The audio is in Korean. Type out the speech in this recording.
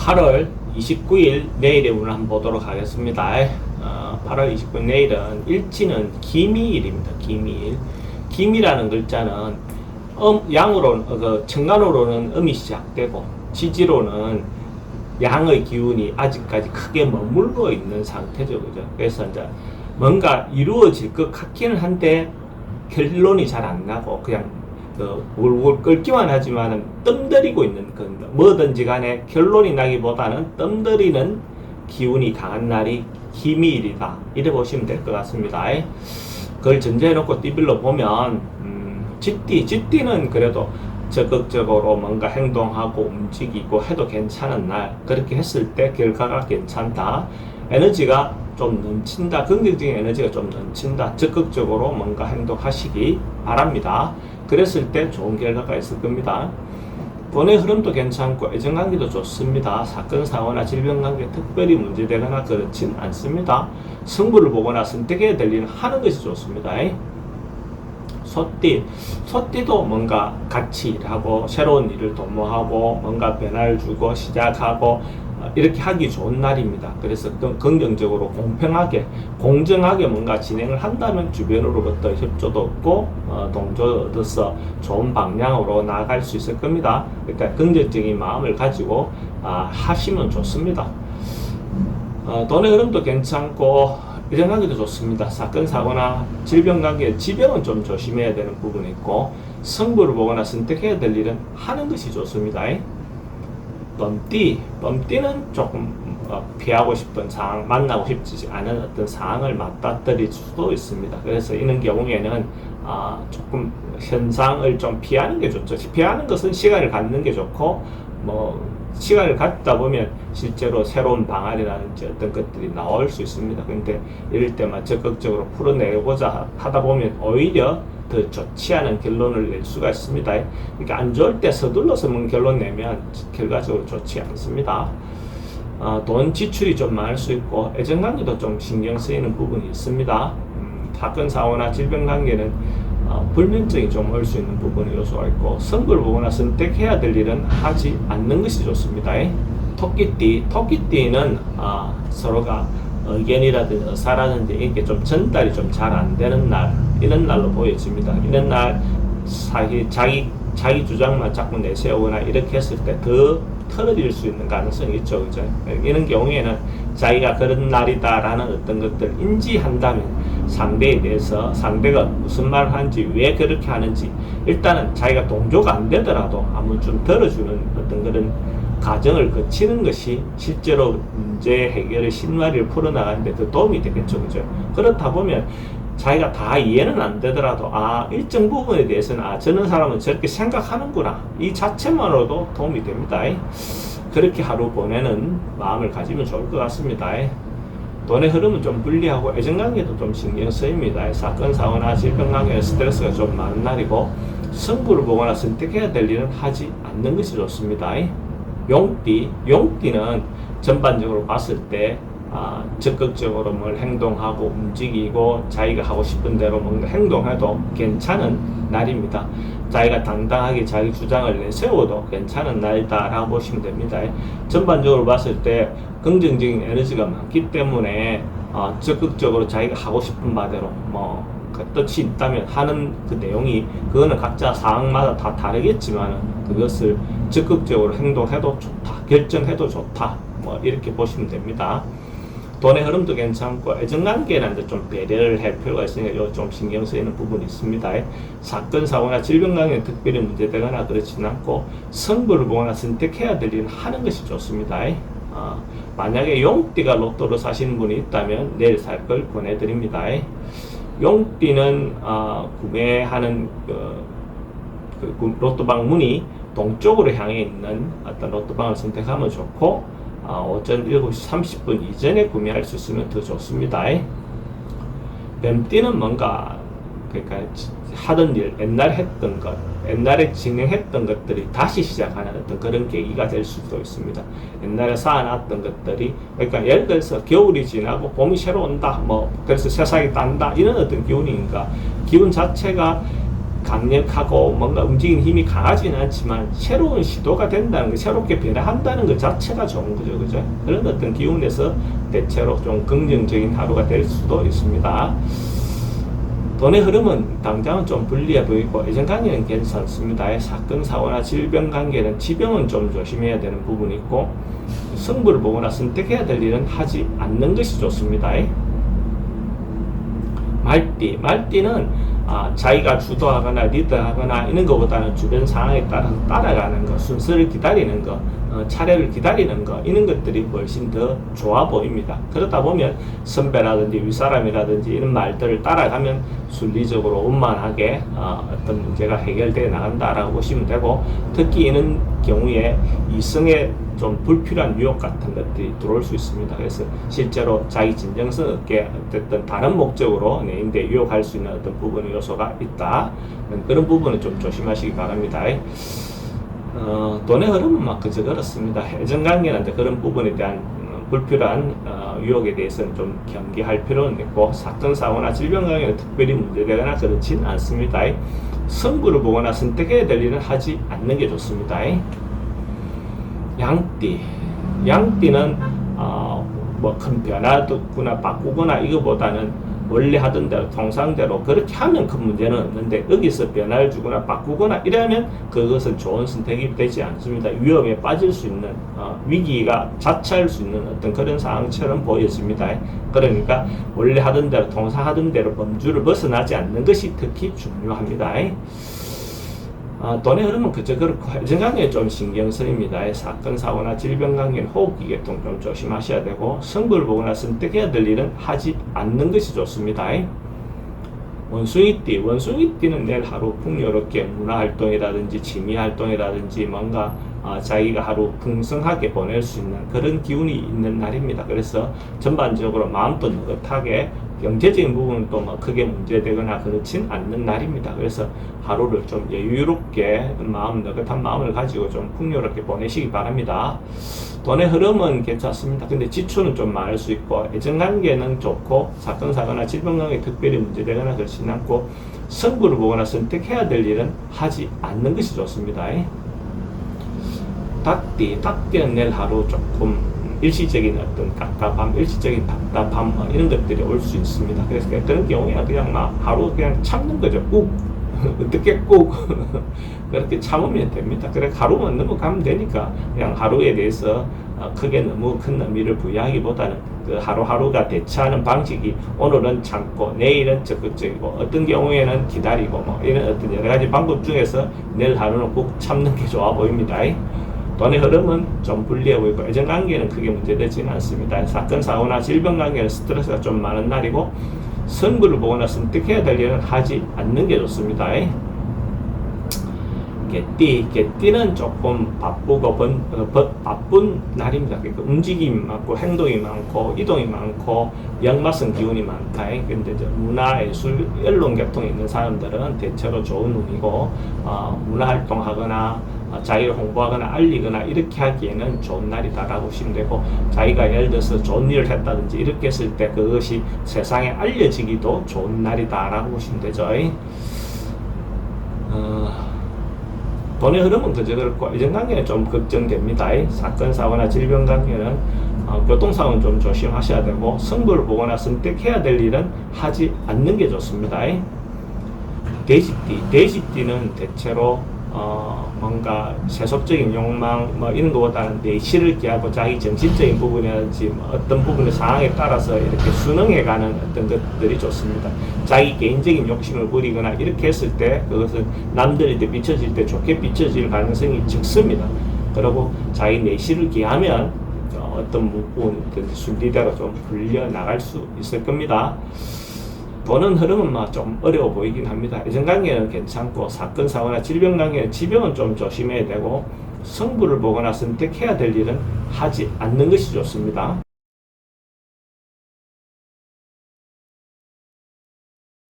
8월 29일 내일의 운을 한번 보도록 하겠습니다. 8월 29일 내일은 일지는 기미일입니다. 기미일. 기미라는 글자는 양으로 천간으로는 음이 시작되고 지지로는 양의 기운이 아직까지 크게 머물러 있는 상태죠. 그죠? 그래서 이제 뭔가 이루어질 것 같기는 한데 결론이 잘 안 나고 그냥 울울 끓기만 하지만은 뜸들이고 있는 뭐든지 간에 결론이 나기보다는 뜸들이는 기운이 강한 날이 기미일이다. 이래 보시면 될 것 같습니다. 그걸 전제해 놓고 띠별로 보면 쥐띠는 그래도 적극적으로 뭔가 행동하고 움직이고 해도 괜찮은 날, 그렇게 했을 때 결과가 괜찮다. 에너지가 좀 넘친다. 긍정적인 에너지가 좀 넘친다. 적극적으로 뭔가 행동하시기 바랍니다. 그랬을 때 좋은 결과가 있을 겁니다. 돈의 흐름도 괜찮고 애정관계도 좋습니다. 사건, 사고나 질병관계 특별히 문제되거나 그렇진 않습니다. 승부를 보거나 선택해야 될 일은 하는 것이 좋습니다. 소띠도 뭔가 같이 일하고 새로운 일을 도모하고 뭔가 변화를 주고 시작하고 이렇게 하기 좋은 날입니다. 그래서 긍정적으로 공평하게 공정하게 뭔가 진행을 한다면 주변으로부터 협조도 얻고 동조도 얻어서 좋은 방향으로 나아갈 수 있을 겁니다. 그러니까 긍정적인 마음을 가지고 하시면 좋습니다. 돈의 흐름도 괜찮고 애정관계도 좋습니다. 사건, 사고나 질병관계, 지병은 좀 조심해야 되는 부분이 있고 승부를 보거나 선택해야 될 일은 하는 것이 좋습니다. 뻔띠는 조금 피하고 싶은 상황, 만나고 싶지 않은 어떤 상황을 맞닥뜨릴 수도 있습니다. 그래서 이런 경우에는 조금 현상을 좀 피하는 게 좋죠. 피하는 것은 시간을 갖는 게 좋고 시간을 갖다 보면 실제로 새로운 방안이라든지 어떤 것들이 나올 수 있습니다. 근데 이럴 때만 적극적으로 풀어내고자 하다 보면 오히려 더 좋지 않은 결론을 낼 수가 있습니다. 그러니까 안 좋을 때 서둘러서 결론 내면 결과적으로 좋지 않습니다. 돈 지출이 좀 많을 수 있고 애정관계도 좀 신경 쓰이는 부분이 있습니다. 사건, 사고나 질병관계는 불면증이 좀 올 수 있는 부분의 요소가 있고 승부를 보거나 선택해야 될 일은 하지 않는 것이 좋습니다. 토끼띠는 서로가 의견이라든지 의사라든지 이게 좀 전달이 좀 잘 안 되는 날, 이런 날로 보여집니다. 이런 날 자기 주장만 자꾸 내세우거나 이렇게 했을 때 더 틀어질 수 있는 가능성이 있죠. 그죠? 이런 경우에는 자기가 그런 날이다라는 어떤 것들을 인지한다면 상대에 대해서 상대가 무슨 말을 하는지 왜 그렇게 하는지 일단은 자기가 동조가 안 되더라도 한번 좀 들어주는 어떤 그런 과정을 거치는 것이 실제로 문제 해결의 실마리를 풀어나가는데 더 도움이 되겠죠. 그죠? 그렇다 보면 자기가 다 이해는 안 되더라도 일정 부분에 대해서는 저런 사람은 저렇게 생각하는구나, 이 자체만으로도 도움이 됩니다. 그렇게 하루 보내는 마음을 가지면 좋을 것 같습니다. 돈의 흐름은 좀 불리하고 애정관계도 좀 신경 쓰입니다. 사건, 사고나 질병관계 스트레스가 좀 많은 날이고 승부를 보거나 선택해야 될 일은 하지 않는 것이 좋습니다. 용띠는 전반적으로 봤을 때 적극적으로 뭘 행동하고 움직이고 자기가 하고 싶은 대로 뭔가 행동해도 괜찮은 날입니다. 자기가 당당하게 자기 주장을 내세워도 괜찮은 날이다라고 보시면 됩니다. 전반적으로 봤을 때 긍정적인 에너지가 많기 때문에 적극적으로 자기가 하고 싶은 바대로 그 뜻이 있다면 하는 그 내용이 그거는 각자 상황마다 다 다르겠지만 그것을 적극적으로 행동해도 좋다, 결정해도 좋다, 이렇게 보시면 됩니다. 돈의 흐름도 괜찮고 애정관계는 좀 배려를 할 필요가 있으니까 좀 신경 쓰이는 부분이 있습니다. 사건, 사고나 질병관계는 특별히 문제되거나 그렇지는 않고 승부를 보거나 선택해야 될 일은 하는 것이 좋습니다. 만약에 용띠가 로또를 사시는 분이 있다면 내일 살 걸 권해드립니다. 용띠는 구매하는 로또방 문이 동쪽으로 향해 있는 어떤 로또방을 선택하면 좋고 오전 7시 30분 이전에 구매할 수 있으면 더 좋습니다. 뱀띠는 뭔가 그러니까 하던 일, 옛날에 했던 것, 옛날에 진행했던 것들이 다시 시작하는 어떤 그런 계기가 될 수도 있습니다. 옛날에 쌓아놨던 것들이, 그러니까 예를 들어서 겨울이 지나고 봄이 새로 온다, 그래서 세상이 딴다, 이런 어떤 기운이니까 기운 자체가 강력하고 뭔가 움직이는 힘이 강하지는 않지만 새로운 시도가 된다는 거, 새롭게 변화한다는 것 자체가 좋은 거죠, 그죠? 그런 어떤 기운에서 대체로 좀 긍정적인 하루가 될 수도 있습니다. 돈의 흐름은 당장은 좀 불리해 보이고 예전 관계는 괜찮습니다. 사건, 사고나 질병 관계는 지병은 좀 조심해야 되는 부분이 있고 승부를 보거나 선택해야 될 일은 하지 않는 것이 좋습니다. 말띠는 자기가 주도하거나 리드하거나 이런 것보다는 주변 상황에 따라서 따라가는 것, 순서를 기다리는 것, 차례를 기다리는 것, 이런 것들이 훨씬 더 좋아 보입니다. 그러다 보면 선배라든지 윗사람이라든지 이런 말들을 따라가면 순리적으로 원만하게 어떤 문제가 해결되어 나간다라고 보시면 되고, 특히 이런 경우에 이성의 좀 불필요한 유혹 같은 것들이 들어올 수 있습니다. 그래서 실제로 자기 진정성 없게 어쨌든 다른 목적으로 내인데 유혹할 수 있는 어떤 부분 요소가 있다. 그런 부분은 좀 조심하시기 바랍니다. 돈의 흐름은 막 그저 그렇습니다. 애정관계는 그런 부분에 대한 불필요한 유혹에 대해서는 좀 경계할 필요는 있고, 사건, 사고나 질병 관계는 특별히 문제되거나 그렇진 않습니다. 승부를 보거나 선택해야 될 일은 하지 않는 게 좋습니다. 양띠는 뭐 큰 변화도구나 바꾸거나 이거보다는 원래 하던 대로 통상대로 그렇게 하면 큰 문제는 없는데, 여기서 변화를 주거나 바꾸거나 이러면 그것은 좋은 선택이 되지 않습니다. 위험에 빠질 수 있는 위기가 자초할 수 있는 어떤 그런 상황처럼 보여집니다. 그러니까 원래 하던 대로 통상하던 대로 범주를 벗어나지 않는 것이 특히 중요합니다. 돈의 흐름은 그저 그렇고 애정관계에 좀 신경 쓰입니다. 사건, 사고나 질병 관계는 호흡기 계통 좀 조심하셔야 되고, 승부를 보거나 선택해야 될 일은 하지 않는 것이 좋습니다. 원숭이띠는 내일 하루 풍요롭게 문화활동이라든지 취미활동이라든지 뭔가 자기가 하루 풍성하게 보낼 수 있는 그런 기운이 있는 날입니다. 그래서 전반적으로 마음도 느긋하게, 경제적인 부분은 또 뭐 크게 문제되거나 그렇진 않는 날입니다. 그래서 하루를 좀 여유롭게 느긋한 마음을 가지고 좀 풍요롭게 보내시기 바랍니다. 돈의 흐름은 괜찮습니다. 근데 지출은 좀 많을 수 있고, 애정관계는 좋고, 사건, 사고나 질병관계 특별히 문제되거나 그렇진 않고, 승부를 보거나 선택해야 될 일은 하지 않는 것이 좋습니다. 닭띠는 내일 하루 조금 일시적인 어떤 일시적인 답답함 이런 것들이 올 수 있습니다. 그래서 그런 경우에 그냥 하루 그냥 참는 거죠. 어떻게 꼭 그렇게 참으면 됩니다. 그래 하루만 넘어가면 되니까 그냥 하루에 대해서 크게 너무 큰 의미를 부여하기보다는 그 하루하루가 대처하는 방식이 오늘은 참고 내일은 적극적이고 어떤 경우에는 기다리고 뭐 이런 어떤 여러 가지 방법 중에서 내일 하루는 꼭 참는 게 좋아 보입니다. 돈의 흐름은 좀 불리해 보이고 애정관계는 크게 문제되지는 않습니다. 사건, 사고나 질병 관계는 스트레스가 좀 많은 날이고, 승부를 보거나 선택해야 될 일은 하지 않는 게 좋습니다. 개띠는 조금 바쁘고 바쁜 날입니다. 그러니까 움직임이 많고 행동이 많고 이동이 많고 역마성 기운이 많다. 근데 문화, 예술, 언론 계통에 있는 사람들은 대체로 좋은 운이고, 문화 활동하거나 자기를 홍보하거나 알리거나 이렇게 하기에는 좋은 날이다라고 보시면 되고, 자기가 예를 들어서 좋은 일을 했다든지 이렇게 했을 때 그것이 세상에 알려지기도 좋은 날이다라고 보시면 되죠. 돈의 흐름은 그저 그렇고 애정관계는 좀 걱정됩니다. 사건, 사고나 질병 관계는 교통사고는 좀 조심하셔야 되고, 승부를 보거나 선택해야 될 일은 하지 않는 게 좋습니다. 돼지띠는 대체로 뭔가 세속적인 욕망 뭐 이런 것보다는 내실을 기하고 자기 정신적인 부분이라든지 뭐 어떤 부분의 상황에 따라서 이렇게 순응해가는 어떤 것들이 좋습니다. 자기 개인적인 욕심을 부리거나 이렇게 했을 때 그것은 남들한테 비춰질 때 좋게 비춰질 가능성이 적습니다. 그리고 자기 내실을 기하면 어떤 부분이든 순리대로 좀 불려 나갈 수 있을 겁니다. 돈은 흐름은 좀 어려워 보이긴 합니다. 애정관계는 괜찮고, 사건, 사고나 질병 관계는 지병은 좀 조심해야 되고, 승부를 보거나 선택해야 될 일은 하지 않는 것이 좋습니다.